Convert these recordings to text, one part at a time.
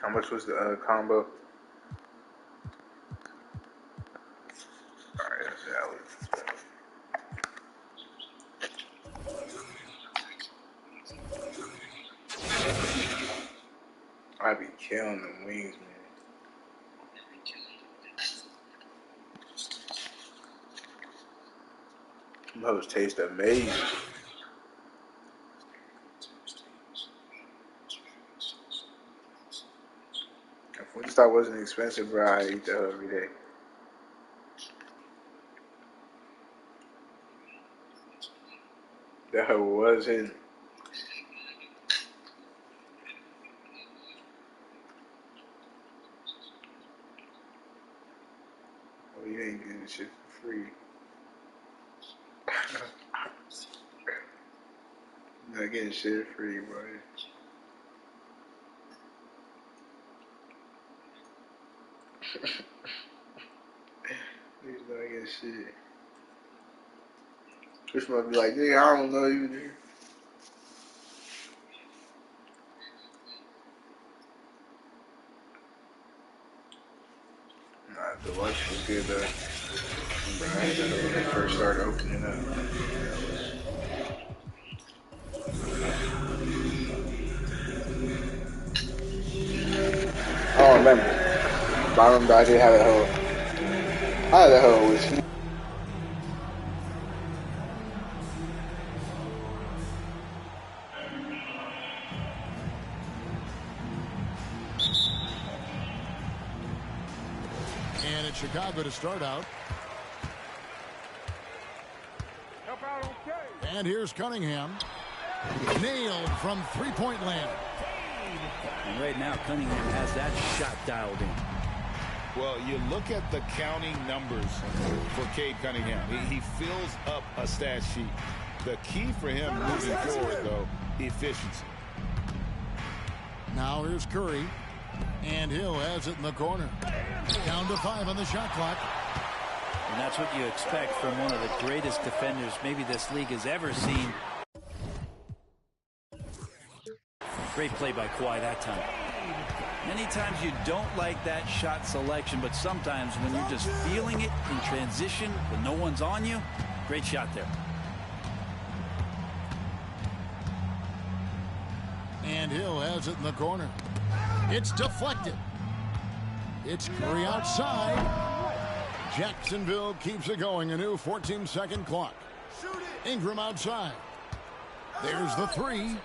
How much was the combo? Alright, that's valid. I be killing them wings, man. Those taste amazing. If Wingstop wasn't expensive, bro, I'd eat that every day. That was his. Oh, you ain't getting shit for free. You're not getting shit free, bro. He's not getting shit. Chris might be like, nigga, I don't know you, nigga. Nah, the lunch was good, though. I had that when they first started opening up. I don't remember. But I remember I did have that hoe. I had that hoe with you. And it's Chicago to start out. And here's Cunningham. Nailed from three-point land. And right now, Cunningham has that shot dialed in. Well, you look at the counting numbers for Cade Cunningham. He fills up a stat sheet. The key for him moving forward, though, efficiency. Now here's Curry. And Hill has it in the corner. Down to 5 on the shot clock. And that's what you expect from one of the greatest defenders maybe this league has ever seen. Great play by Kawhi that time. Many times you don't like that shot selection, but sometimes when you're just feeling it in transition when no one's on you, great shot there. And Hill has it in the corner. It's deflected. It's Curry outside. Jacksonville keeps it going. A new 14-second clock. Ingram outside. There's the three.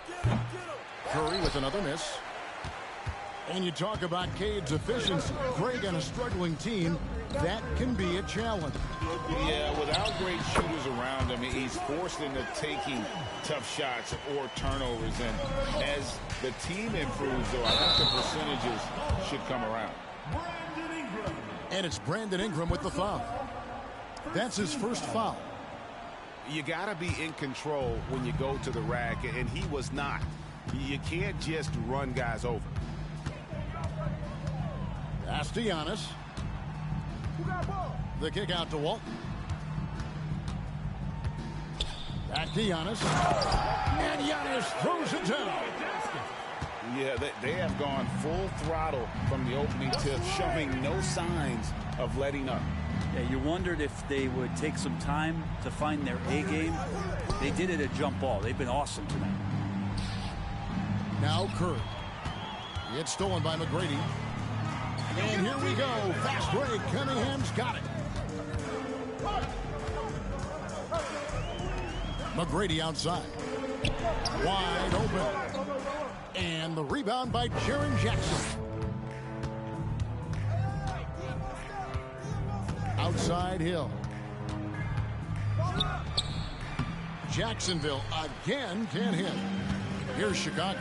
Curry with another miss. And you talk about Cade's efficiency. Craig on a struggling team, that can be a challenge. Yeah, without great shooters around him, he's forced into taking tough shots or turnovers. And as the team improves, though, I think the percentages should come around. And it's Brandon Ingram with the foul. That's his first foul. You got to be in control when you go to the rack, and he was not. You can't just run guys over. Pass to Giannis. The kick out to Walton. Back to Giannis. And Giannis throws it down. Yeah, they have gone full throttle from the opening tip, showing no signs of letting up. Yeah, you wondered if they would take some time to find their A game. They did it at jump ball. They've been awesome tonight. Now Curry. It's stolen by McGrady. And here we go. Fast break. Cunningham's got it. McGrady outside. Wide open. And the rebound by Jaren Jackson. Outside Hill. Jacksonville again can't hit. Here's Chicago.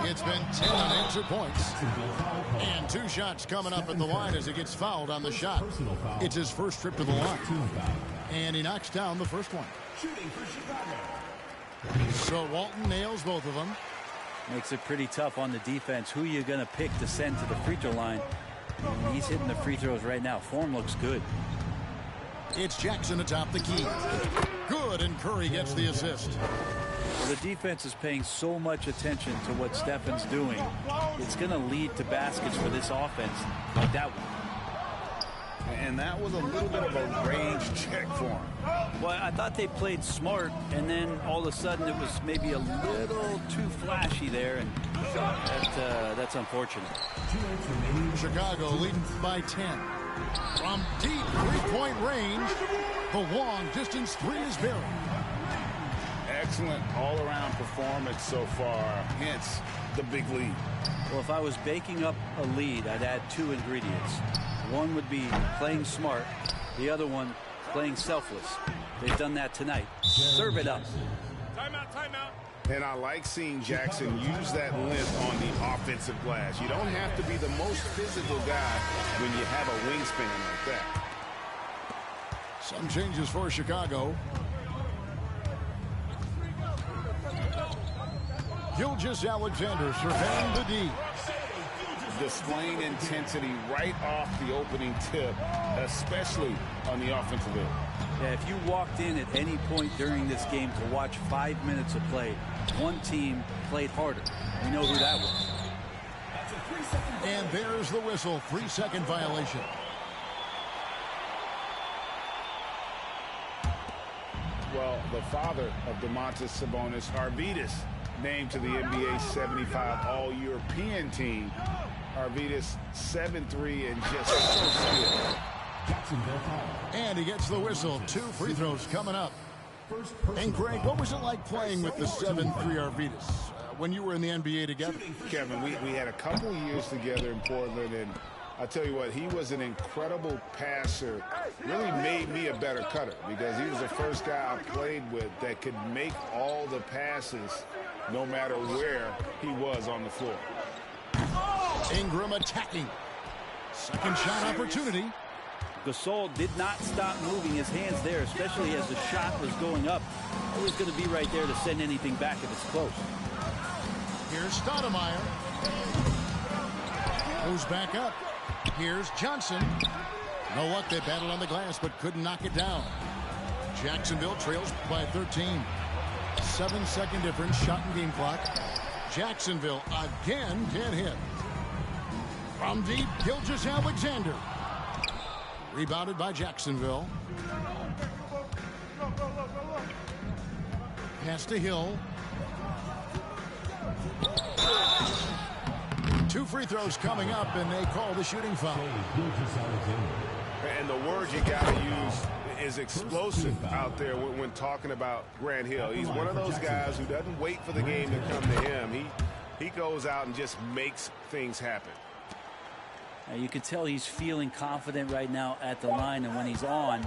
It's been 10 unanswered points. And 2 shots coming up at the line as he gets fouled on the shot. It's his first trip to the line. And he knocks down the first one. So Walton nails both of them. Makes it pretty tough on the defense. Who you going to pick to send to the free throw line? He's hitting the free throws right now. Form looks good. It's Jackson atop the key. Good, and Curry gets the assist. Well, the defense is paying so much attention to what Stephen's doing. It's going to lead to baskets for this offense like that one. And that was a little bit of a range check for him. Well, I thought they played smart, and then all of a sudden it was maybe a little too flashy there, and that's unfortunate. Chicago leading by 10. From deep three-point range, the long distance three is buried. Excellent all-around performance so far, hence the big lead. Well, if I was baking up a lead, I'd add two ingredients. One would be playing smart, the other one playing selfless. They've done that tonight. Serve it up. Timeout, timeout. And I like seeing Jackson use that length on the offensive glass. You don't have to be the most physical guy when you have a wingspan like that. Some changes for Chicago. Gilgeous-Alexander surveying the D. Displaying intensity right off the opening tip, especially on the offensive end. Yeah, if you walked in at any point during this game to watch 5 minutes of play, one team played harder. We know who that was. And there's the whistle. 3-second violation. Well, the father of Domantas Sabonis, Arvydas, named to the NBA 75 All-European team. Arvydas 7'3" and just so skilled. And he gets the whistle. 2 free throws coming up. And Greg, what was it like playing with the 7'3" Arvydas when you were in the NBA together? Kevin, we had a couple years together in Portland, and I'll tell you what, he was an incredible passer. Really made me a better cutter because he was the first guy I played with that could make all the passes no matter where he was on the floor. Ingram attacking. Second shot opportunity. Gasol did not stop moving his hands there, especially as the shot was going up. He was going to be right there to send anything back if it's close. Here's Stoudemire. Goes back up. Here's Johnson. No luck, they battled on the glass but couldn't knock it down. Jacksonville trails by 13. 7-second difference, shot and game clock. Jacksonville again can't hit. From deep, Gilgeous-Alexander. Rebounded by Jacksonville. Pass to Hill. 2 free throws coming up, and they call the shooting foul. And the word you got to use is explosive out there when talking about Grant Hill. He's one of those guys who doesn't wait for the game to come to him. He goes out and just makes things happen. You can tell he's feeling confident right now at the line, and when he's on,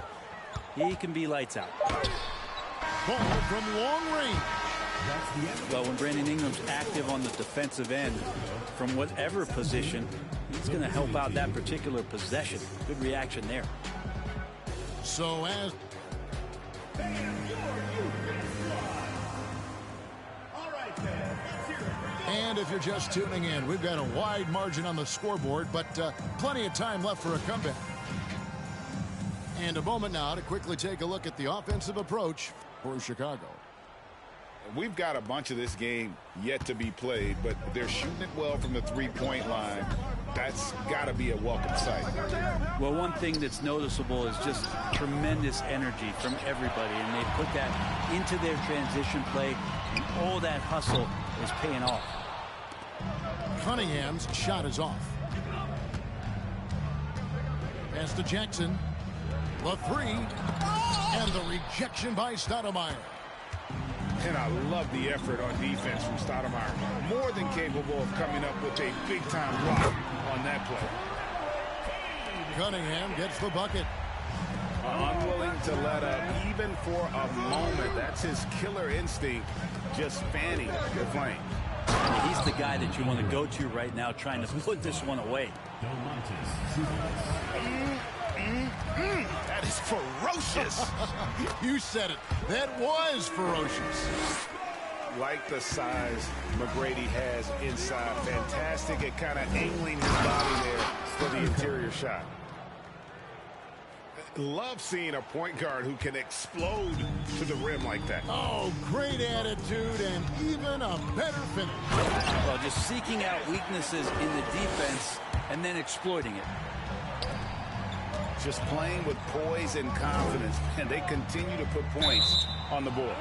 he can be lights out. Ball from long range. Well, when Brandon Ingram's active on the defensive end, from whatever position, he's going to help out that particular possession. Good reaction there. So as and if you're just tuning in, we've got a wide margin on the scoreboard, but plenty of time left for a comeback. And a moment now to quickly take a look at the offensive approach for Chicago. We've got a bunch of this game yet to be played, but they're shooting it well from the three-point line. That's got to be a welcome sight. Well, one thing that's noticeable is just tremendous energy from everybody, and they put that into their transition play, and all that hustle is paying off. Cunningham's shot is off. Pass to Jackson. The three. And the rejection by Stoudemire. And I love the effort on defense from Stoudemire. More than capable of coming up with a big-time block on that play. Cunningham gets the bucket. Unwilling to let up even for a moment. That's his killer instinct, just fanning the flame. He's the guy that you want to go to right now, trying to put this one away. That is ferocious. You said it. That was ferocious. Like the size McGrady has inside. Fantastic at kind of angling his body there for the interior shot. Love seeing a point guard who can explode to the rim like that. Oh, great attitude and even a better finish. Well, just seeking out weaknesses in the defense and then exploiting it. Just playing with poise and confidence, and they continue to put points on the board.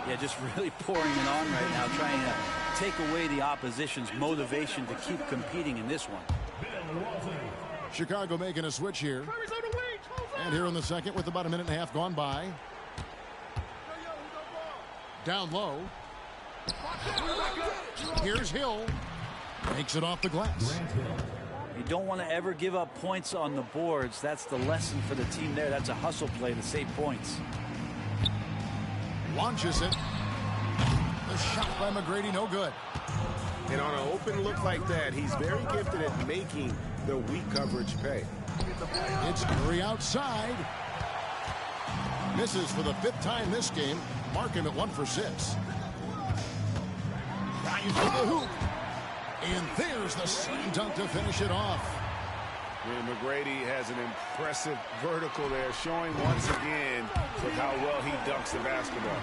Yeah, just really pouring it on right now, trying to take away the opposition's motivation to keep competing in this one. Chicago making a switch here. And here in the second with about a minute and a half gone by. Down low. Here's Hill. Makes it off the glass. You don't want to ever give up points on the boards. That's the lesson for the team there. That's a hustle play to save points. Launches it. The shot by McGrady, no good. And on an open look like that, he's very gifted at making the weak coverage pay. It's Curry outside. Misses for the 5th time this game. Mark him at 1 for 6. Drives to the hoop. And there's the slam dunk to finish it off. McGrady has an impressive vertical there, showing once again with how well he dunks the basketball.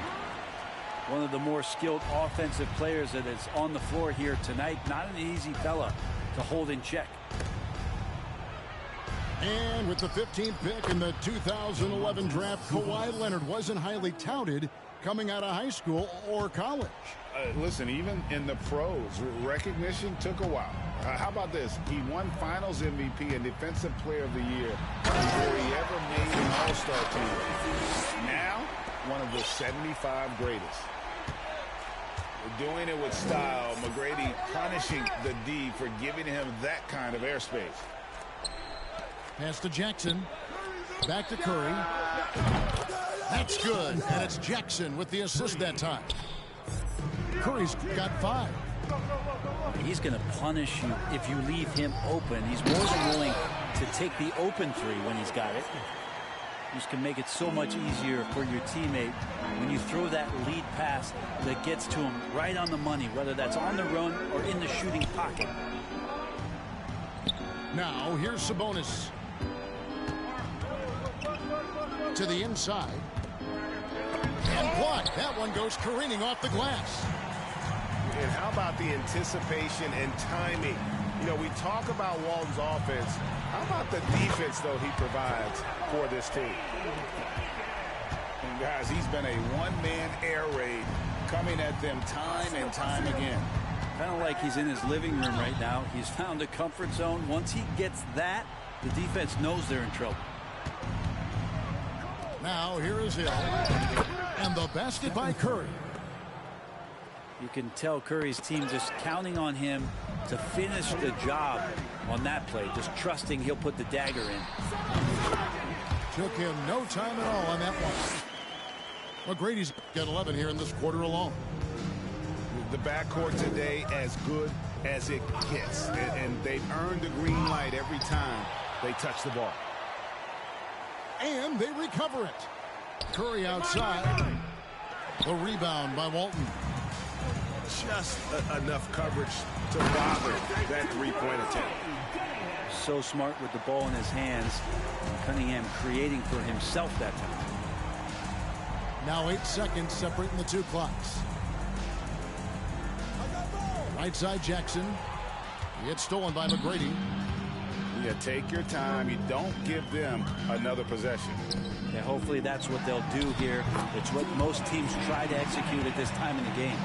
One of the more skilled offensive players that is on the floor here tonight. Not an easy fella to hold in check. And with the 15th pick in the 2011 draft, Kawhi Leonard wasn't highly touted coming out of high school or college. Listen, even in the pros, recognition took a while. How about this? He won Finals MVP and Defensive Player of the Year before he ever made an All-Star team. Now, one of the 75 greatest. Doing it with style. McGrady punishing the D for giving him that kind of airspace. Pass to Jackson. Back to Curry. That's good. And it's Jackson with the assist that time. Curry's got 5. He's going to punish you if you leave him open. He's more than willing to take the open 3 when he's got it. Just can make it so much easier for your teammate when you throw that lead pass that gets to him right on the money, whether that's on the run or in the shooting pocket. Now here's Sabonis. To the inside. And blocked. That one goes careening off the glass. And how about the anticipation and timing? You know, we talk about Walton's offense. How about the defense, though, he provides for this team? And guys, he's been a one-man air raid coming at them time and time again. Kind of like he's in his living room right now. He's found a comfort zone. Once he gets that, the defense knows they're in trouble. Now here is Hill. And the basket by Curry. You can tell Curry's team just counting on him to finish the job on that play, just trusting he'll put the dagger in. Took him no time at all on that one. McGrady's got 11 here in this quarter alone. The backcourt today as good as it gets. And they've earned the green light every time they touch the ball. And they recover it. Curry outside. The rebound by Walton. Just enough coverage to bother that three-point attempt. So smart with the ball in his hands. Cunningham creating for himself that time. Now 8 seconds separating the 2 clocks. Right side Jackson. It's stolen by McGrady. You take your time. You don't give them another possession. Yeah, hopefully that's what they'll do here. It's what most teams try to execute at this time in the game.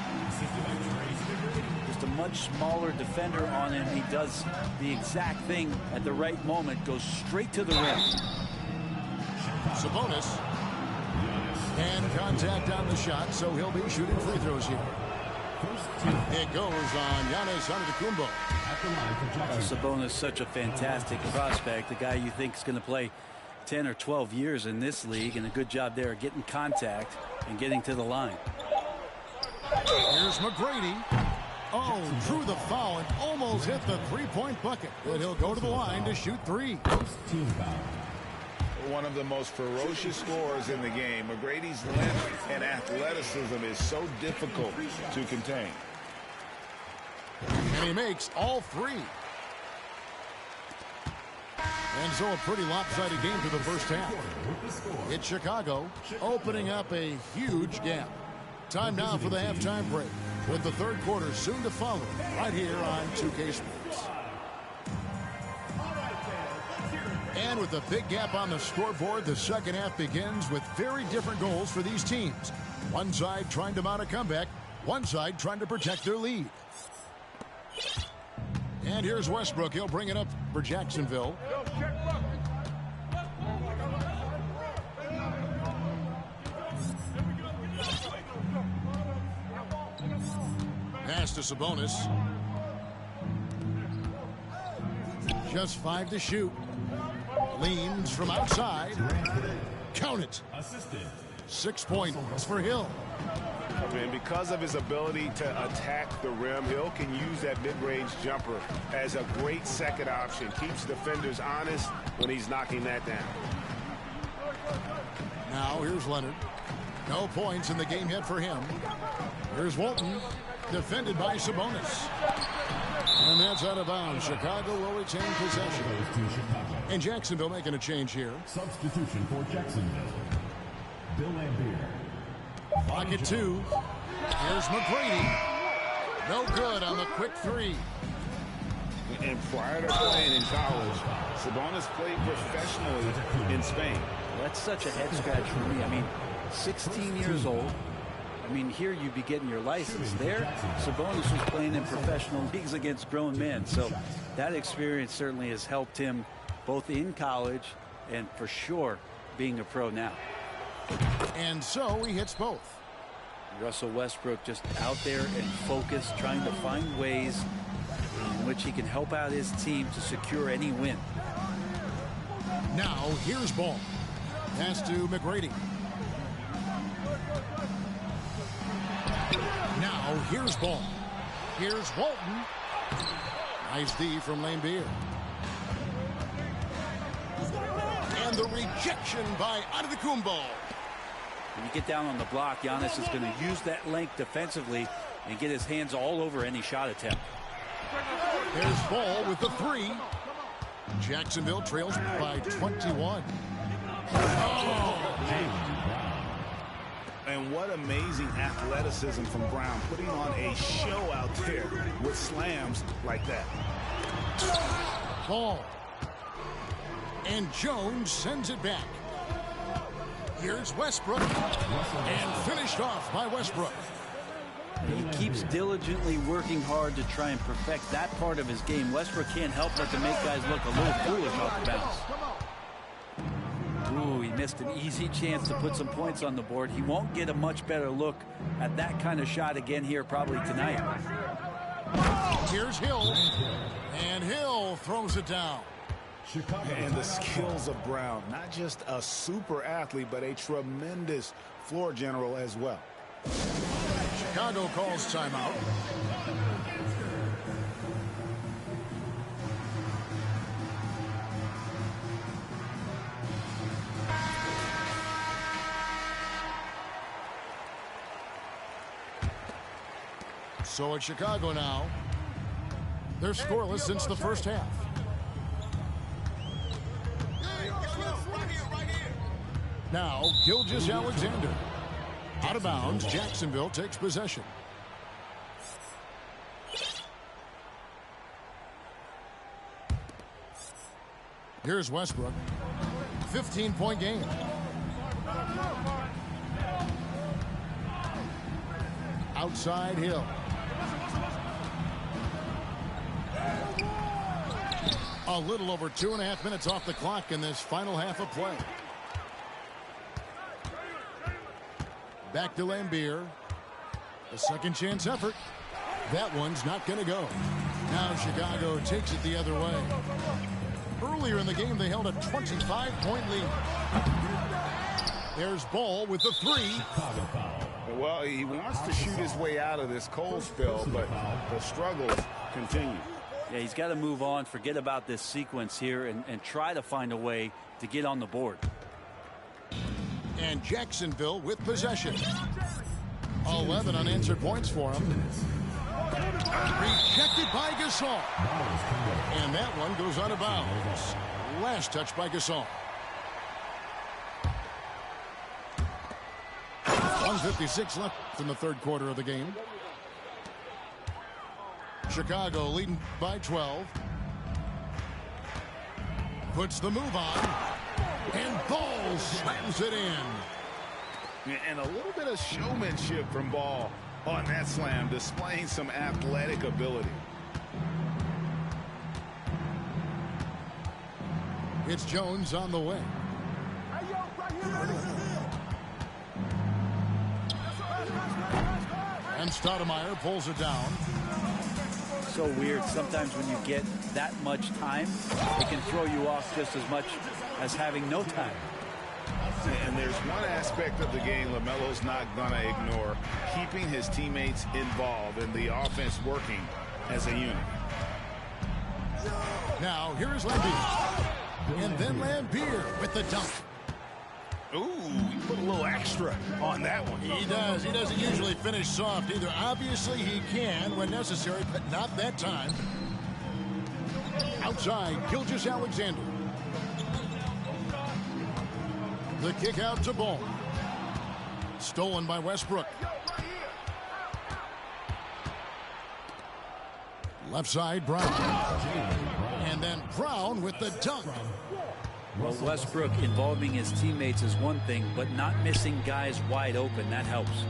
Just a much smaller defender on him. He does the exact thing at the right moment. Goes straight to the rim. Sabonis. And contact on the shot, so he'll be shooting free throws here. It goes on Giannis Antetokounmpo. Sabonis, such a fantastic prospect. The guy you think is going to play 10 or 12 years in this league, and a good job there getting contact and getting to the line. Here's McGrady. Oh, drew the foul and almost hit the three-point bucket. But he'll go to the line to shoot 3. One of the most ferocious scorers in the game. McGrady's length and athleticism is so difficult to contain. And he makes all 3. And so a pretty lopsided game to the first half. It's Chicago opening up a huge gap. Time now for the halftime break, with the third quarter soon to follow right here on 2K Sports. And with a big gap on the scoreboard, the second half begins with very different goals for these teams. One side trying to mount a comeback, one side trying to protect their lead. And here's Westbrook. He'll bring it up for Jacksonville. Pass to Sabonis. Just 5 to shoot. Leans from outside. Count it. 6 points for Hill. And because of his ability to attack the rim, Hill can use that mid-range jumper as a great second option. Keeps defenders honest when he's knocking that down. Now here's Leonard. No points in the game yet for him. Here's Walton. Defended by Sabonis. And that's out of bounds. Chicago will retain possession. And Jacksonville making a change here. Substitution for Jacksonville. Bill Lambier. Clock at 2. Here's McGrady. No good on the quick 3. And prior to playing in college, Sabonis played professionally in Spain. Well, that's such a head scratch for me. I mean, 16 years old. I mean, here you'd be getting your license. There, Sabonis was playing in professional leagues against grown men. So that experience certainly has helped him both in college and for sure being a pro now. And so he hits both. Russell Westbrook just out there and focused, trying to find ways in which he can help out his team to secure any win. Now here's Ball. Pass to McGrady. Now here's Ball. Here's Walton. Nice D from Lambier. And the rejection by Antetokounmpo. When you get down on the block, Giannis is going to use that length defensively and get his hands all over any shot attempt. There's Ball with the 3. Jacksonville trails by 21. And what amazing athleticism from Brown, putting on a show out there with slams like that. Ball. And Jones sends it back. Here's Westbrook. And finished off by Westbrook. He keeps diligently working hard to try and perfect that part of his game. Westbrook can't help but to make guys look a little foolish off the bounce. Ooh, he missed an easy chance to put some points on the board. He won't get a much better look at that kind of shot again here probably tonight. Here's Hill. And Hill throws it down. And the skills of Brown, not just a super athlete, but a tremendous floor general as well. Chicago calls timeout. So it's Chicago now. They're scoreless since the first half. Now, Gilgeous-Alexander. Out of bounds, Jacksonville takes possession. Here's Westbrook. 15-point game. Outside Hill. A little over 2.5 minutes off the clock in this final half of play. Back to Lambier. A second chance effort. That one's not going to go. Now Chicago takes it the other way. Earlier in the game, they held a 25-point lead. There's Ball with the 3. Well, he wants to shoot his way out of this cold spell, but the struggles continue. Yeah, he's got to move on, forget about this sequence here, and try to find a way to get on the board. And Jacksonville with possession. 11 unanswered points for him. Rejected by Gasol. And that one goes out of bounds. Last touch by Gasol. 1:56 left in the third quarter of the game. Chicago leading by 12. Puts the move on. And Ball slams it in. And a little bit of showmanship from Ball on that slam, displaying some athletic ability. It's Jones on the way. And Stoudemire pulls it down. So weird. Sometimes when you get that much time, it can throw you off just as much as having no time. And there's one aspect of the game LaMelo's not going to ignore, keeping his teammates involved and the offense working as a unit. Now, here is Lambier. And then Lambier with the dunk. Ooh, he put a little extra on that one. He does. He doesn't usually finish soft either. Obviously, he can when necessary, but not that time. Outside, Gilgeous-Alexander. The kick out to Ball. Stolen by Westbrook. Left side, Brown. And then Brown with the dunk. Well, Westbrook involving his teammates is one thing, but not missing guys wide open, that helps.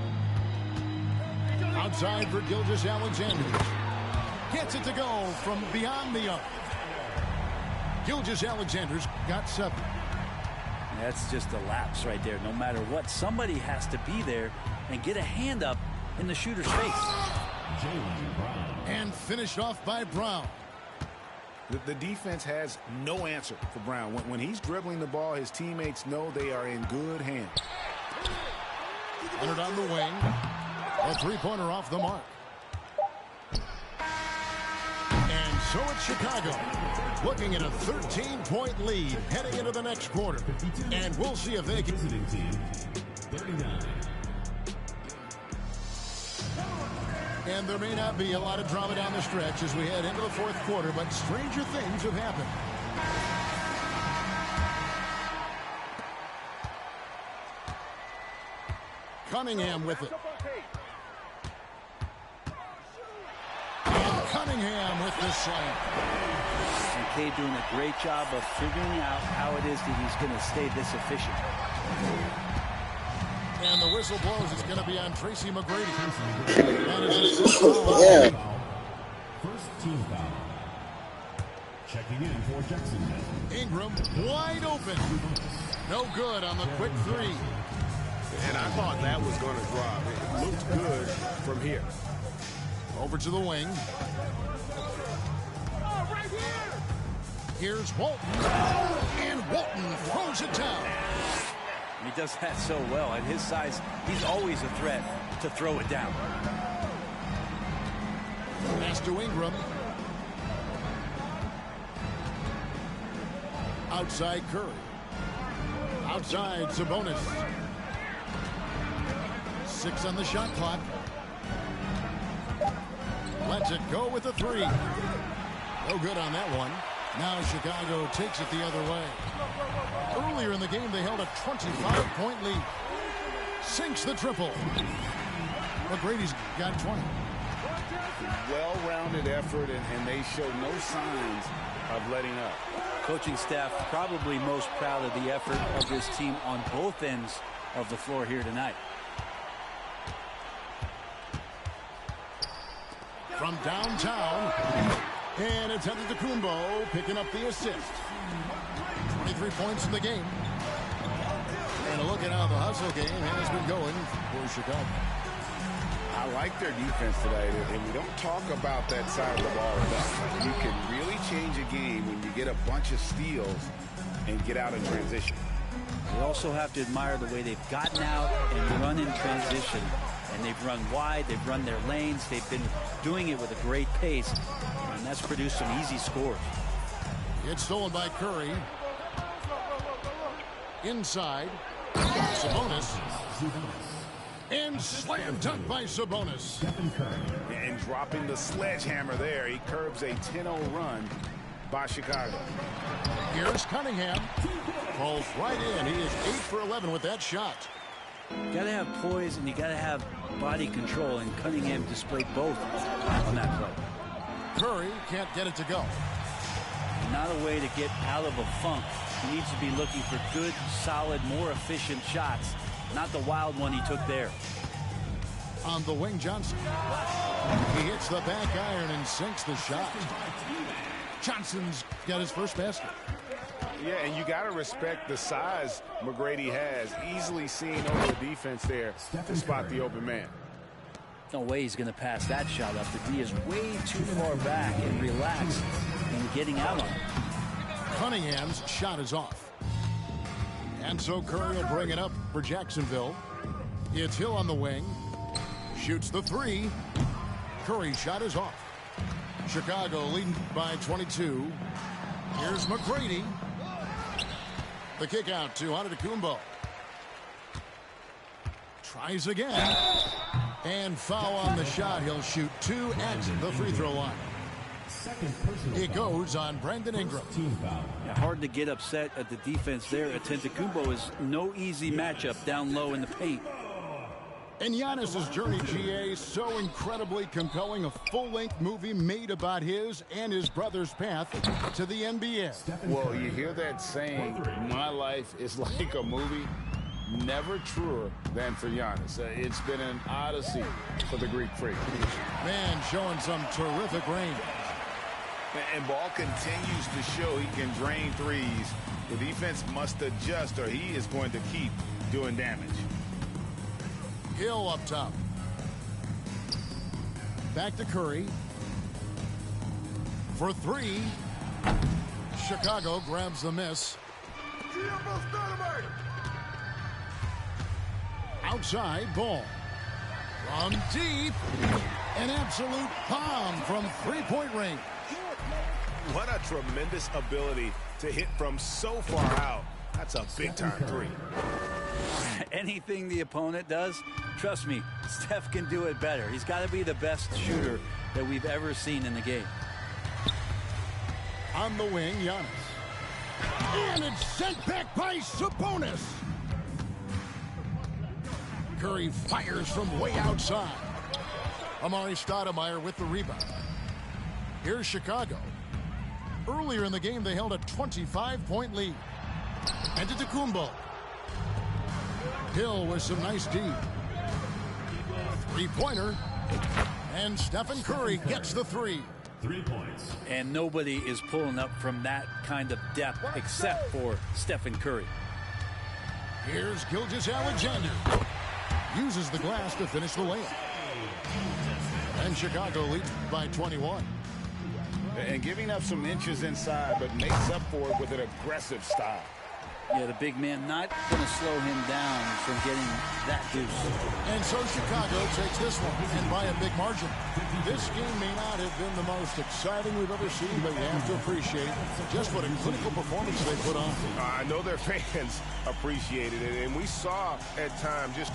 Outside for Gilgeous-Alexander. Gets it to go from beyond the arc. Gilgeous-Alexander's got 7. That's just a lapse right there. No matter what, somebody has to be there and get a hand up in the shooter's face. And finished off by Brown. The defense has no answer for Brown. When he's dribbling the ball, his teammates know they are in good hands. Leonard on the wing. A three-pointer off the mark. And so it's Chicago looking at a 13-point lead heading into the next quarter. And we'll see if they can. 39. And there may not be a lot of drama down the stretch as we head into the fourth quarter, but stranger things have happened. Cunningham with it. And Cunningham with the slam. And Cade doing a great job of figuring out how it is that he's going to stay this efficient. And the whistle blows. It's going to be on Tracy McGrady. That is his first foul. Yeah. First team foul. Checking in for Jacksonville. Ingram wide open. No good on the quick three. And I thought that was going to drop. It looked good from here. Over to the wing. Here's Walton. And Walton throws it down. He does that so well. At his size, he's always a threat to throw it down. Pass to Ingram. Outside Curry. Outside Sabonis. 6 on the shot clock. Lets it go with the 3. No good on that one. Now Chicago takes it the other way. Earlier in the game, they held a 25-point lead. Sinks the triple. McGrady's got 20. Well-rounded effort, and they show no signs of letting up. Coaching staff probably most proud of the effort of this team on both ends of the floor here tonight. From downtown, and it's Antetokounmpo picking up the assist. 23 points in the game. And a look at how the hustle game has been going for Chicago. I like their defense tonight, and we don't talk about that side of the ball enough. You can really change a game when you get a bunch of steals and get out in transition. You also have to admire the way they've gotten out and run in transition. And they've run wide, they've run their lanes, they've been doing it with a great pace, and that's produced some easy scores. It's stolen by Curry. Inside, Sabonis. And slam dunk by Sabonis. And dropping the sledgehammer there, he curbs a 10-0 run by Chicago. Here's Cunningham. Falls right in. He is 8 for 11 with that shot. You got to have poise and you got to have body control, and Cunningham displayed both on that play. Curry can't get it to go. Not a way to get out of a funk. He needs to be looking for good, solid, more efficient shots, not the wild one he took there. On the wing, Johnson. He hits the back iron and sinks the shot. Johnson's got his first basket. Yeah, and you got to respect the size McGrady has. Easily seen over the defense there to spot the open man. No way he's going to pass that shot up. The D is way too far back and relaxed and getting out on it. Cunningham's shot is off. And so Curry will bring it up for Jacksonville. It's Hill on the wing. Shoots the three. Curry's shot is off. Chicago leading by 22. Here's McGrady. The kick out to Antetokounmpo. Tries again. And foul on the shot. He'll shoot 2 at the free throw line. It goes on Brandon Ingram. Yeah, hard to get upset at the defense there. Antetokounmpo is no easy matchup down low in the paint. And Giannis's journey, GA, so incredibly compelling. A full-length movie made about his and his brother's path to the NBA. Well, you hear that saying, my life is like a movie. Never truer than for Giannis. It's been an odyssey for the Greek freak. Man showing some terrific range. And ball continues to show he can drain threes. The defense must adjust or he is going to keep doing damage. Hill up top. Back to Curry. For three. Chicago grabs the miss. Outside ball. From deep. An absolute bomb from three-point range. What a tremendous ability to hit from so far out. That's a big-time three. Anything the opponent does, trust me, Steph can do it better. He's got to be the best shooter that we've ever seen in the game. On the wing, Giannis. And it's sent back by Sabonis. Curry fires from way outside. Amari Stoudemire with the rebound. Here's Chicago. Earlier in the game, they held a 25-point lead. Antetokounmpo. Hill with some nice D. Three-pointer. And Stephen Curry gets the three. 3 points. And nobody is pulling up from that kind of depth except for Stephen Curry. Here's Gilgeous-Alexander. Uses the glass to finish the layup. And Chicago leads by 21. And giving up some inches inside, but makes up for it with an aggressive style. Yeah, the big man not going to slow him down from getting that deuce. And so Chicago takes this one, and by a big margin. This game may not have been the most exciting we've ever seen, but you have to appreciate just what a clinical performance they put on. I know their fans appreciated it, and we saw at times just...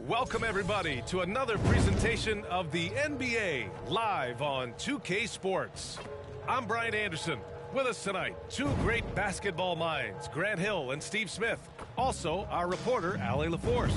Welcome, everybody, to another presentation of the NBA live on 2K Sports. I'm Brian Anderson, With us tonight, two great basketball minds, Grant Hill and Steve Smith. Also, our reporter, Allie LaForce.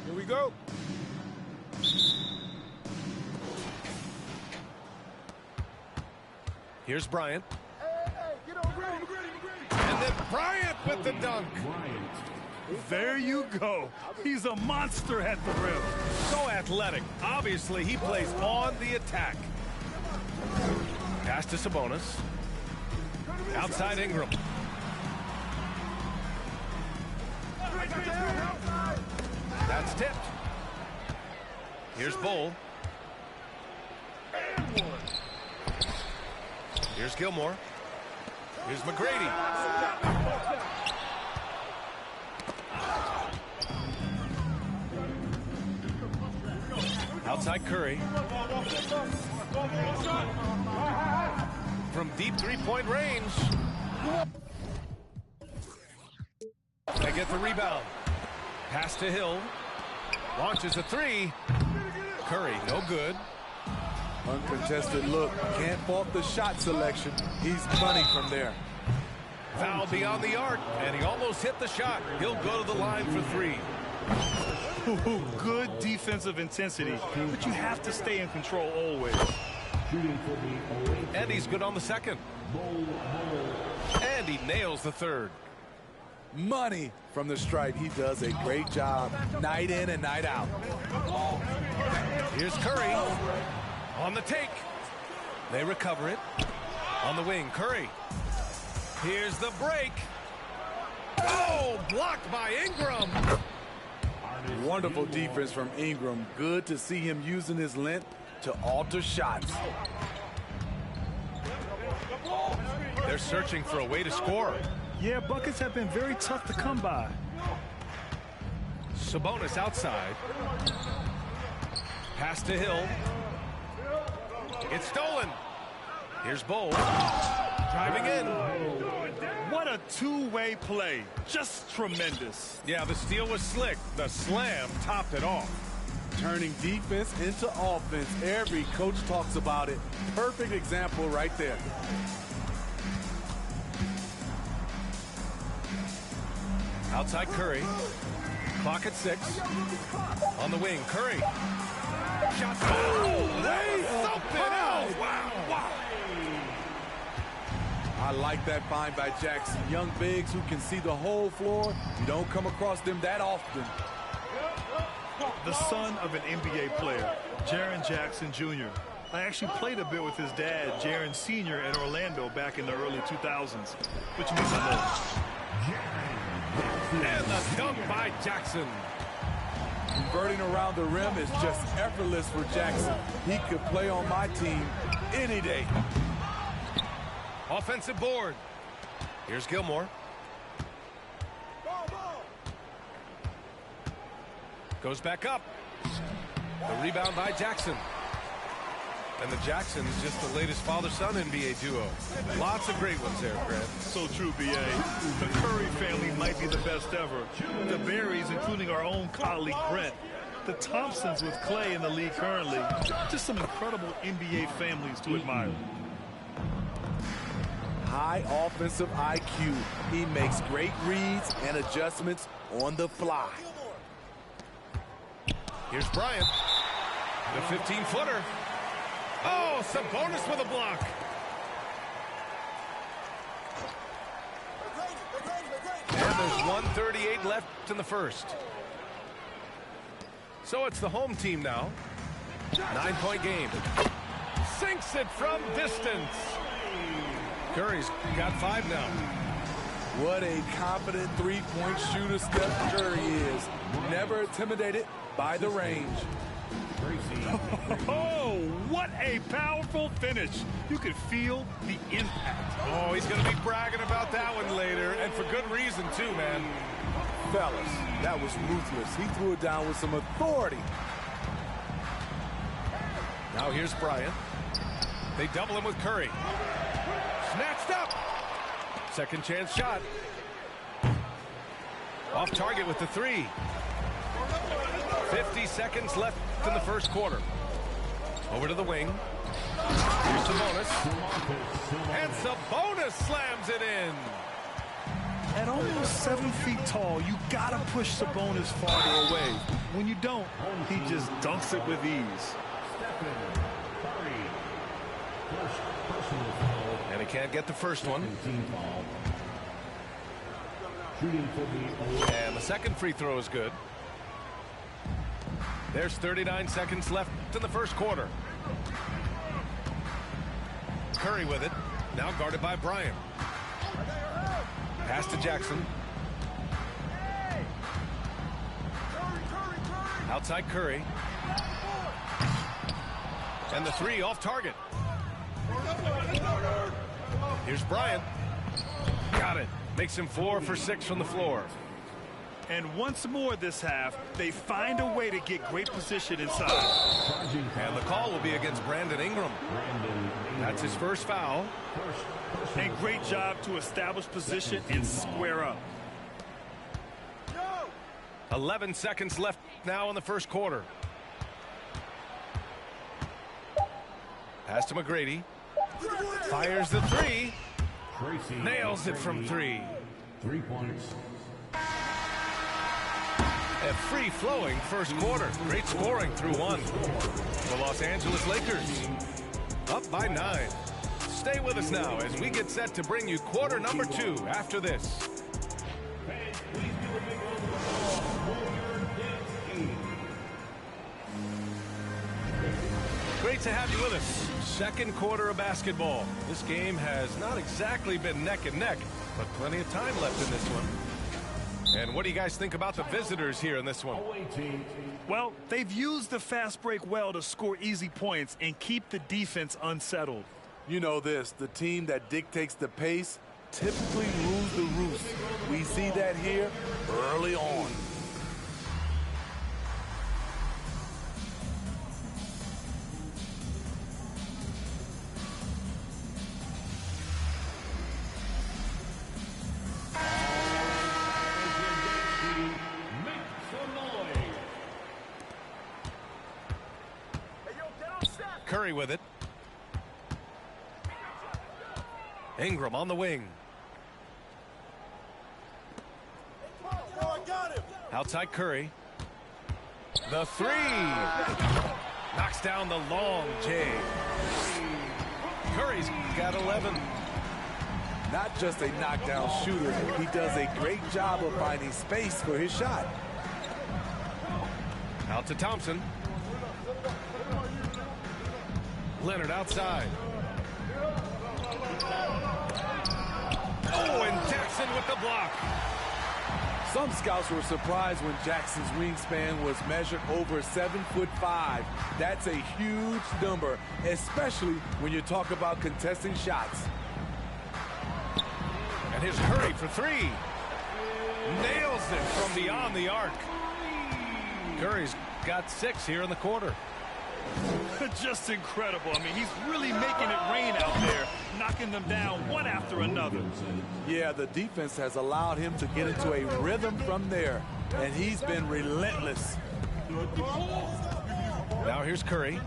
Here we go. Here's Bryant. And then Bryant with the dunk. There you go. He's a monster at the rim. So athletic. Obviously, he plays on the attack. Pass to Sabonis. Outside Ingram. That's tipped. Here's Bull. Here's Gilmore. Here's McGrady. Outside Curry. From deep three-point range. They get the rebound. Pass to Hill. Launches a three. Curry, no good. Uncontested look. Can't fault the shot selection. He's money from there. Foul beyond the arc, and he almost hit the shot. He'll go to the line for three. Good defensive intensity, but you have to stay in control always. And he's good on the second. And he nails the third. Money from the stripe. He does a great job night in and night out. Here's Curry on the take. They recover it. On the wing, Curry. Here's the break. Oh, blocked by Ingram. Wonderful defense from Ingram. Good to see him using his length to alter shots. They're searching for a way to score. Yeah, buckets have been very tough to come by. Sabonis outside. Pass to Hill. It's stolen. Here's Bull. Driving in. What a two-way play. Just tremendous. Yeah, the steal was slick. The slam topped it off. Turning defense into offense. Every coach talks about it. Perfect example right there. Outside Curry. Clock at 6. On the wing, Curry. Shot. Oh, they thumped it out. Wow, wow. I like that find by Jackson. Young bigs who can see the whole floor. You don't come across them that often. The son of an NBA player, Jaren Jackson Jr. I actually played a bit with his dad, Jaren Sr. at Orlando back in the early 2000s, which means I know. And the dunk by Jackson. Converting around the rim is just effortless for Jackson. He could play on my team any day. Offensive board. Here's Gilmore. Goes back up. The rebound by Jackson. And the Jacksons just the latest father-son NBA duo. Lots of great ones there, Grant. So true, B.A. The Curry family might be the best ever. The Berries, including our own colleague Brent. The Thompsons with Clay in the league currently. Just some incredible NBA families to admire. High offensive IQ. He makes great reads and adjustments on the fly. Here's Bryant. The 15-footer. Oh, Sabonis with a block. And there's 1:38 left in the first. So it's the home team now. 9-point game. Sinks it from distance. Curry's got 5 now. What a confident three-point shooter Steph Curry is. Never intimidated by the range. Oh, what a powerful finish. You could feel the impact. Oh, he's going to be bragging about that one later, and for good reason, too, man. Fellas, that was ruthless. He threw it down with some authority. Now here's Bryant. They double him with Curry. Snatched up. Second chance shot. Off target with the three. 50 seconds left in the first quarter. Over to the wing. Here's Sabonis. And Sabonis slams it in. At almost 7 feet tall, you gotta push Sabonis farther away. When you don't, he just dunks it with ease. And he can't get the first one. And the second free throw is good. There's 39 seconds left in the first quarter. Curry with it. Now guarded by Bryant. Pass to Jackson. Outside Curry. And the three off target. Here's Bryant. Got it. Makes him 4 for 6 from the floor. And once more this half, they find a way to get great position inside. And the call will be against Brandon Ingram. That's his first foul. And great job to establish position and square up. 11 seconds left now in the first quarter. Pass to McGrady. Fires the three. Nails it from 3. 3 points. A free-flowing first quarter. Great scoring through 1. The Los Angeles Lakers up by 9. Stay with us now as we get set to bring you quarter number 2 after this. Great to have you with us. Second quarter of basketball. This game has not exactly been neck and neck, but plenty of time left in this one. And what do you guys think about the visitors here in this one? Well, they've used the fast break well to score easy points and keep the defense unsettled. You know this, the team that dictates the pace typically rules the roost. We see that here early on. Curry with it. Ingram on the wing. Outside Curry. The three. Knocks down the long J. Curry's got 11. Not just a knockdown shooter, he does a great job of finding space for his shot. Out to Thompson. Leonard outside. Oh, and Jackson with the block. Some scouts were surprised when Jackson's wingspan was measured over 7'5". That's a huge number, especially when you talk about contesting shots. And here's Curry for 3. Nails it from beyond the arc. Curry's got 6 here in the quarter. Just incredible. I mean, he's really making it rain out there, knocking them down one after another. Yeah, the defense has allowed him to get into a rhythm from there, and he's been relentless. Now here's Curry.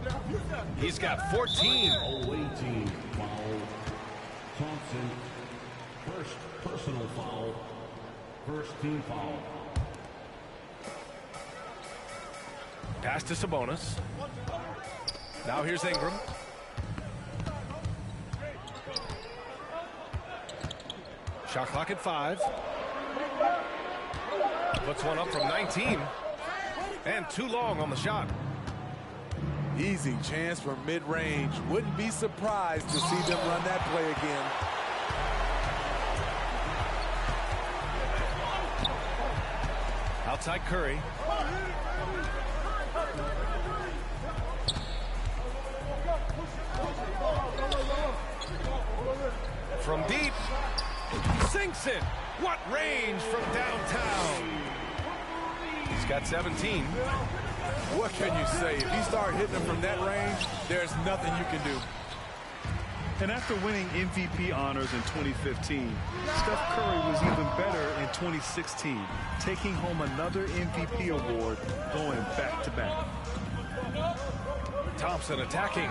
He's got 14. Waiting foul. Thompson, first personal foul. First team foul. Pass to Sabonis. Now here's Ingram. Shot clock at 5. Puts one up from 19. And too long on the shot. Easy chance for mid-range. Wouldn't be surprised to see them run that play again. Outside Curry. From deep. Sinks it. What range from downtown. He's got 17. What can you say? If you start hitting them from that range, there's nothing you can do. And after winning MVP honors in 2015, Steph Curry was even better in 2016, taking home another MVP award, going back-to-back. Thompson attacking.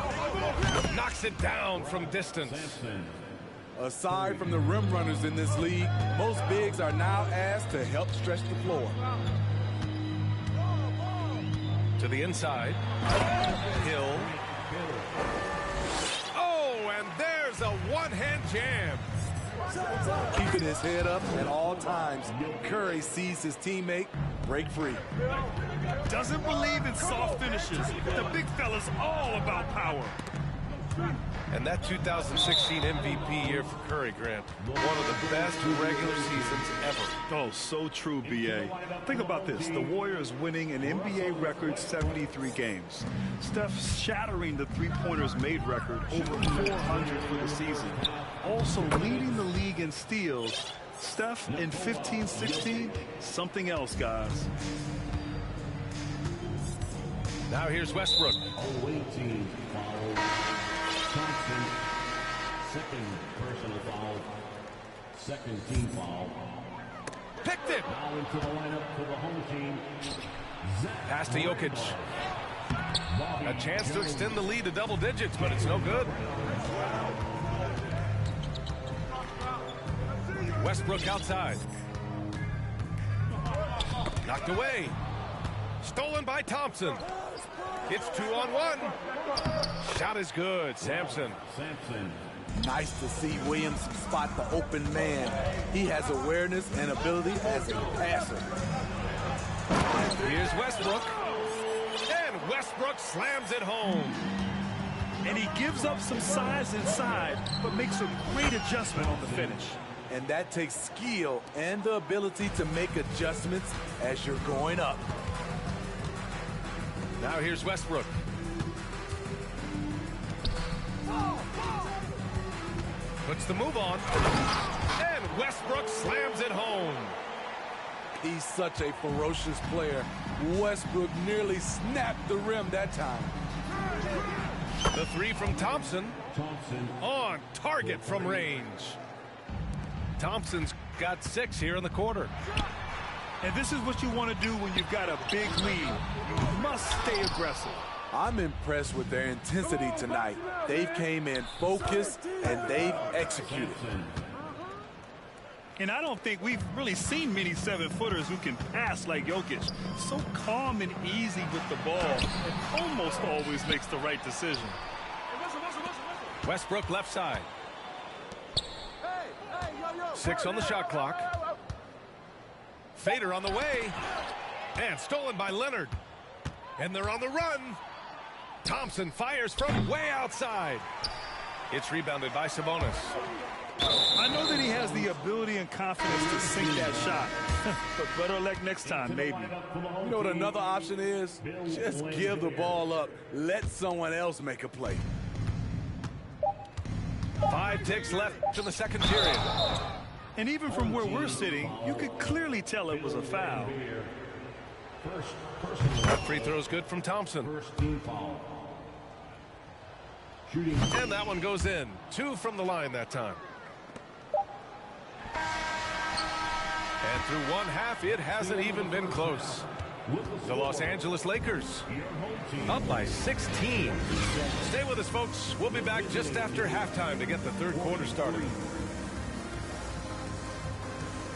Knocks it down from distance. Aside from the rim runners in this league, most bigs are now asked to help stretch the floor. To the inside. Hill. Oh, and there's a one-hand jam. Keeping his head up at all times, Curry sees his teammate break free. Doesn't believe in soft finishes. The big fella's all about power. And that 2016 MVP year for Curry, Grant, one of the best regular seasons ever. Oh, so true, B.A. Think about this. The Warriors winning an NBA record 73 games. Steph shattering the three-pointers made record, over 400 for the season. Also leading the league in steals. Steph in 15-16, something else, guys. Now here's Westbrook. Away team foul. Thompson, second personal foul. Second team foul. Picked it. Now into the lineup for the home team. Pass to Jokic. A chance to extend the lead to double digits, but it's no good. Westbrook outside. Knocked away. Stolen by Thompson. It's 2-on-1. Shot is good. Sampson. Nice to see Williams spot the open man. He has awareness and ability as a passer. Here's Westbrook. And Westbrook slams it home. And he gives up some size inside, but makes a great adjustment on the finish. And that takes skill and the ability to make adjustments as you're going up. Now here's Westbrook. Puts the move on. And Westbrook slams it home. He's such a ferocious player. Westbrook nearly snapped the rim that time. The three from Thompson. On target from range. Thompson's got 6 here in the quarter. And this is what you want to do when you've got a big lead. You must stay aggressive. I'm impressed with their intensity tonight. They've came in focused and they've executed. And I don't think we've really seen many 7-footers who can pass like Jokic. So calm and easy with the ball, and almost always makes the right decision. Westbrook left side. 6 on the shot clock. Fader on the way. And stolen by Leonard. And they're on the run. Thompson fires from way outside. It's rebounded by Sabonis. I know that he has the ability and confidence to sink that shot. But better luck next time, maybe. You know what another option is? Just give the ball up. Let someone else make a play. 5 ticks left in the second period. And even from where we're sitting, you could clearly tell it was a foul. That free throw's good from Thompson. And that one goes in. 2 from the line that time. And through one half, it hasn't even been close. The Los Angeles Lakers up by 16. Stay with us, folks. We'll be back just after halftime to get the third quarter started.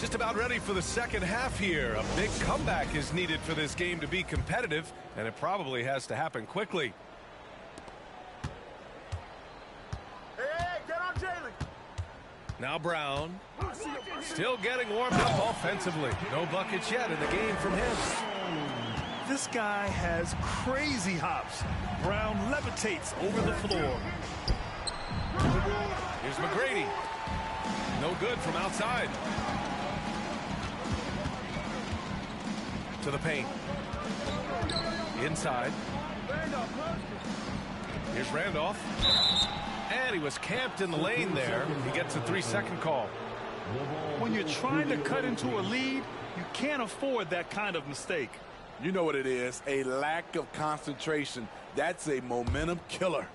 Just about ready for the second half here. A big comeback is needed for this game to be competitive, and it probably has to happen quickly. Hey, get on Jalen. Now Brown. Still getting warmed up offensively. No buckets yet in the game from him. This guy has crazy hops. Brown levitates over the floor. Here's McGrady. No good from outside. To the paint. Inside. Here's Randolph. And he was camped in the lane there. He gets a 3-second call. When you're trying to cut into a lead, you can't afford that kind of mistake. You know what it is, a lack of concentration. That's a momentum killer.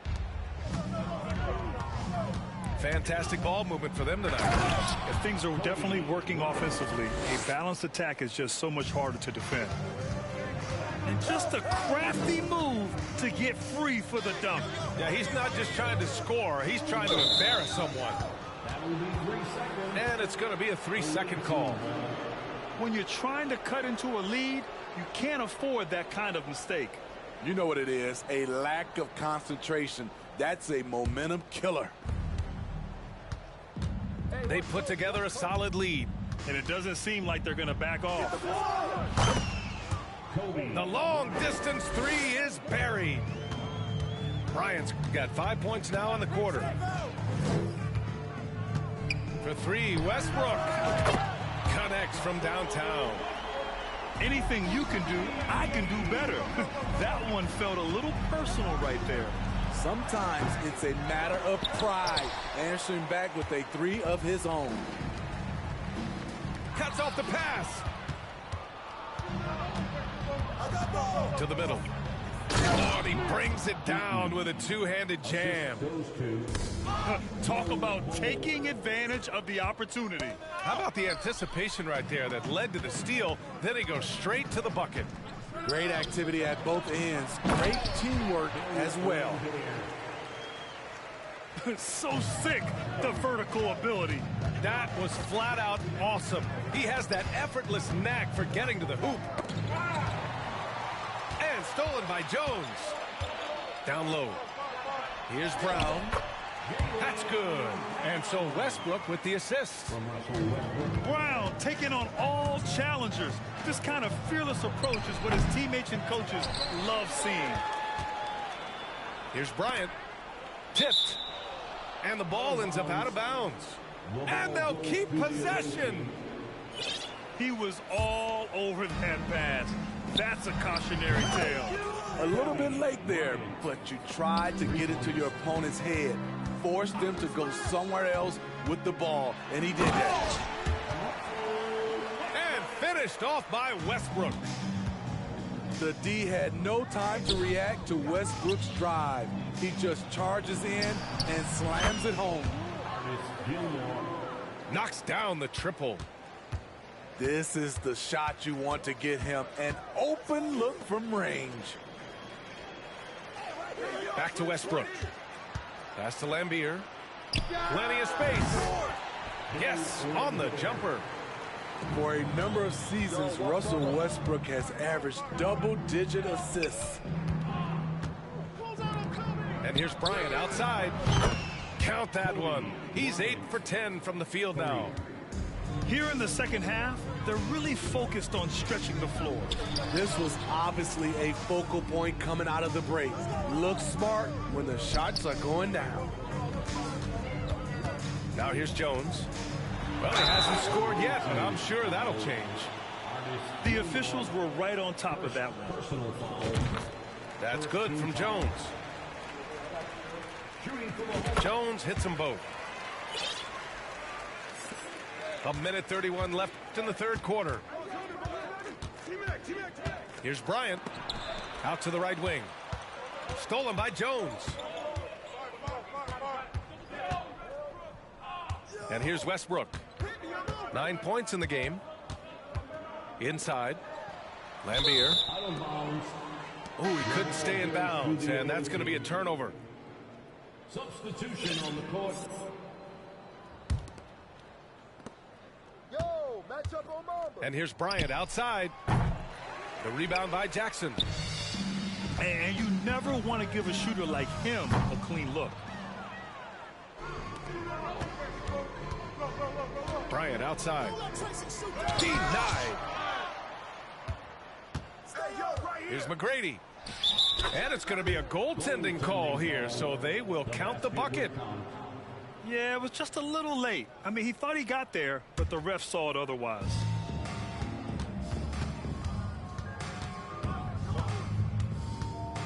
Fantastic ball movement for them tonight. Yeah, things are definitely working offensively. A balanced attack is just so much harder to defend. And just a crafty move to get free for the dunk. Yeah, he's not just trying to score. He's trying to embarrass someone. And it's going to be a 3-second call. When you're trying to cut into a lead, you can't afford that kind of mistake. You know what it is, a lack of concentration. That's a momentum killer. They put together a solid lead. And it doesn't seem like they're going to back off. The long distance three is buried. Bryant's got 5 points now in the quarter. For three, Westbrook connects from downtown. Anything you can do, I can do better. That one felt a little personal right there. Sometimes it's a matter of pride, answering back with a three of his own. Cuts off the pass. To the middle. Oh, and he brings it down with a two-handed jam. Talk about taking advantage of the opportunity. How about the anticipation right there that led to the steal? Then he goes straight to the bucket. Great activity at both ends. Great teamwork as well. So sick, the vertical ability. That was flat out awesome. He has that effortless knack for getting to the hoop. And stolen by Jones. Down low. Here's Brown. That's good. And so Westbrook with the assist. Brown taking on all challengers. This kind of fearless approach is what his teammates and coaches love seeing. Here's Bryant. Tipped. And the ball ends up out of bounds. And they'll keep possession. He was all over that pass. That's a cautionary tale. A little bit late there, but you tried to get into your opponent's head. Forced them to go somewhere else with the ball, and he did that. And finished off by Westbrook. The D had no time to react to Westbrook's drive. He just charges in and slams it home. Knocks down the triple. This is the shot you want to get him. An open look from range. Back to Westbrook. Pass to Lambier. Plenty of space. Yes, on the jumper. For a number of seasons, Russell Westbrook has averaged double-digit assists. And here's Bryant outside. Count that one. He's 8 for 10 from the field now. Here in the second half, they're really focused on stretching the floor. This was obviously a focal point coming out of the break. Look smart when the shots are going down. Now here's Jones. Well, he hasn't scored yet, but I'm sure that'll change. The officials were right on top of that one. That's good from Jones. Jones hits them both. A minute 31 left in the third quarter. Here's Bryant. Out to the right wing. Stolen by Jones. And here's Westbrook. 9 points in the game. Inside. Lambier. Oh, he couldn't stay in bounds, and that's going to be a turnover. Substitution on the court. And here's Bryant outside. The rebound by Jackson. And you never want to give a shooter like him a clean look. Bryant outside. Denied. Here's McGrady. And it's going to be a goaltending call here, so they will count the bucket. Yeah, it was just a little late. I mean, he thought he got there, but the ref saw it otherwise.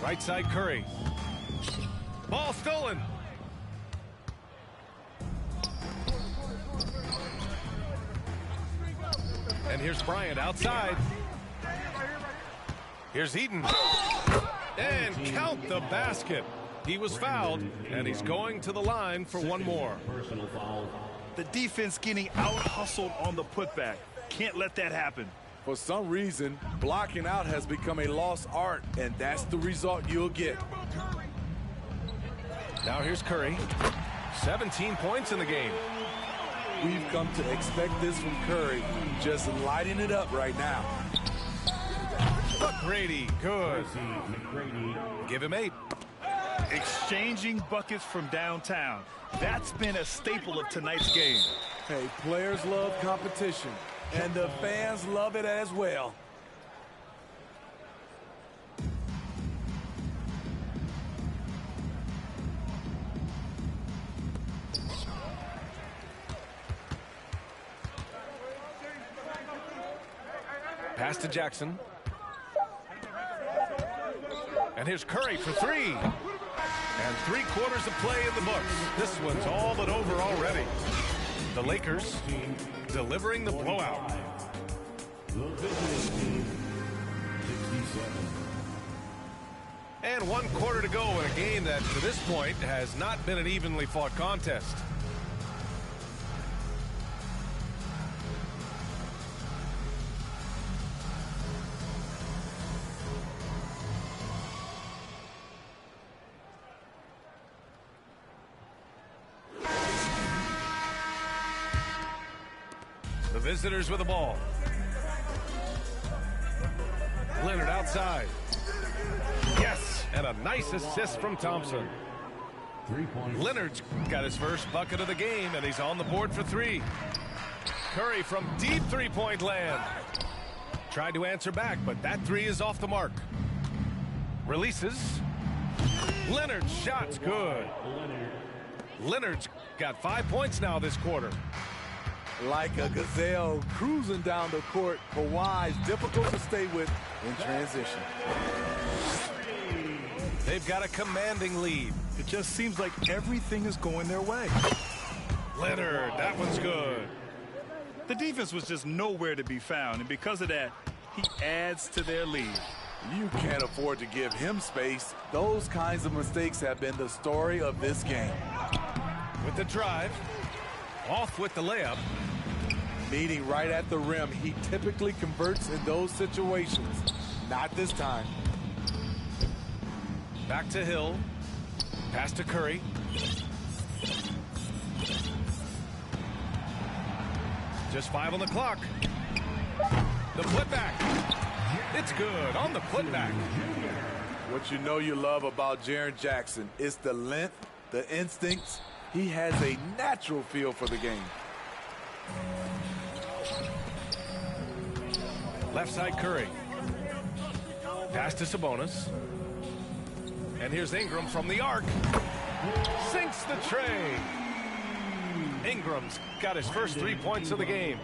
Right side Curry. Ball stolen. And here's Bryant outside. Here's Eaton. And count the basket. He was fouled, and he's going to the line for one more. Personal foul. The defense getting out-hustled on the putback. Can't let that happen. For some reason, blocking out has become a lost art, and that's the result you'll get. Now here's Curry. 17 points in the game. We've come to expect this from Curry, just lighting it up right now. Grady, good. Give him 8. Exchanging buckets from downtown. That's been a staple of tonight's game. Hey, players love competition, and the fans love it as well. Pass to Jackson. And here's Curry for 3. And 3/4 of play in the books. This one's all but over already. The Lakers delivering the blowout. The visiting team, 67. And 1/4 to go in a game that, to this point, has not been an evenly fought contest. The visitors with the ball. Leonard outside. Yes, and a nice assist from Thompson. 3 points. Leonard's got his first bucket of the game, and he's on the board for 3. Curry from deep three-point land. Tried to answer back, but that 3 is off the mark. Releases. Leonard's shot's good. Leonard's got 5 points now this quarter. Like a gazelle cruising down the court, Kawhi's difficult to stay with in transition. They've got a commanding lead. It just seems like everything is going their way. Leonard, that one's good. The defense was just nowhere to be found, and because of that, he adds to their lead. You can't afford to give him space. Those kinds of mistakes have been the story of this game. With the drive, off with the layup. Meeting right at the rim, he typically converts in those situations. Not this time. Back to Hill. Pass to Curry. Just 5 on the clock. The putback. It's good on the putback. What you know you love about Jaren Jackson is the length, the instincts. He has a natural feel for the game. Left side Curry. Pass to Sabonis. And here's Ingram from the arc. Sinks the tray. Ingram's got his first 3 points of the game.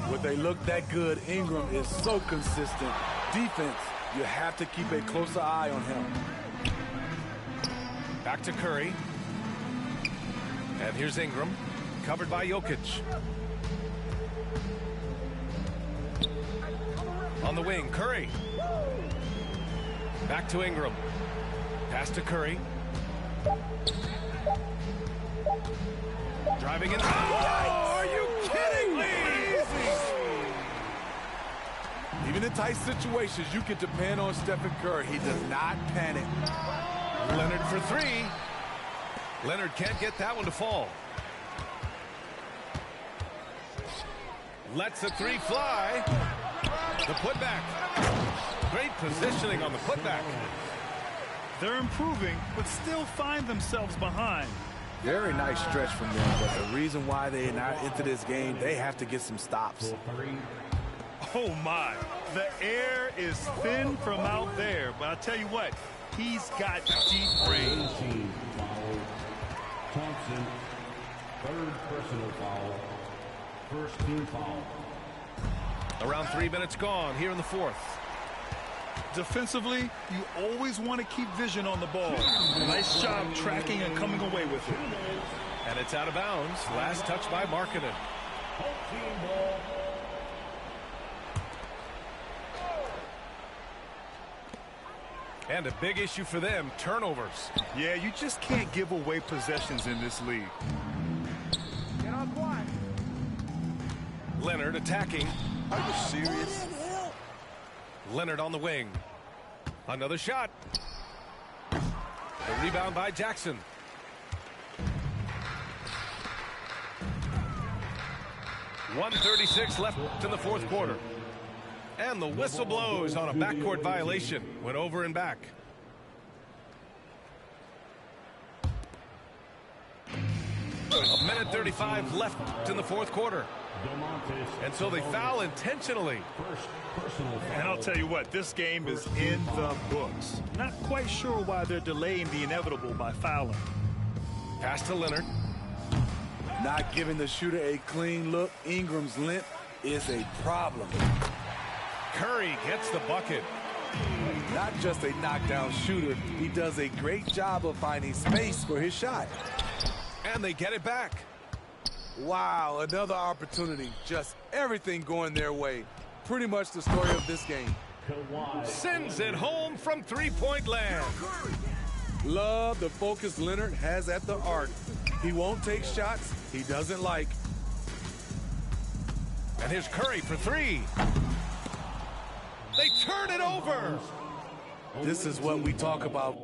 When they look that good, Ingram is so consistent. Defense, you have to keep a closer eye on him. Back to Curry. And here's Ingram, covered by Jokic. On the wing, Curry. Back to Ingram. Pass to Curry. Driving in. Oh, are you kidding me? Even in tight situations, you can depend on Stephen Curry. He does not panic. Leonard for 3. Leonard can't get that one to fall. Lets the 3 fly. The putback. Great positioning on the putback. They're improving, but still find themselves behind. Very nice stretch from them, but the reason why they're not into this game, they have to get some stops. Oh, my. The air is thin from out there, but I'll tell you what, he's got deep range. Thompson, third personal foul, first team foul. Around 3 minutes gone here in the fourth. Defensively, you always want to keep vision on the ball. Nice job tracking and coming away with it. And it's out of bounds. Last touch by Markkanen. And a big issue for them, turnovers. Yeah, you just can't give away possessions in this league. Leonard attacking. Are you serious? Leonard on the wing. Another shot. The rebound by Jackson. .136 left in the fourth quarter. And the whistle blows on a backcourt violation. Went over and back. A minute 35 left in the fourth quarter. And so they foul intentionally. And I'll tell you what, this game is in the books. Not quite sure why they're delaying the inevitable by fouling. Pass to Leonard. Not giving the shooter a clean look. Ingram's limp is a problem. Curry gets the bucket. Not just a knockdown shooter, he does a great job of finding space for his shot. And they get it back. Wow, another opportunity. Just everything going their way. Pretty much the story of this game. Sends it home from three-point land. Love the focus Leonard has at the arc. He won't take shots he doesn't like. And here's Curry for three. They turn it over. This is what we talk about.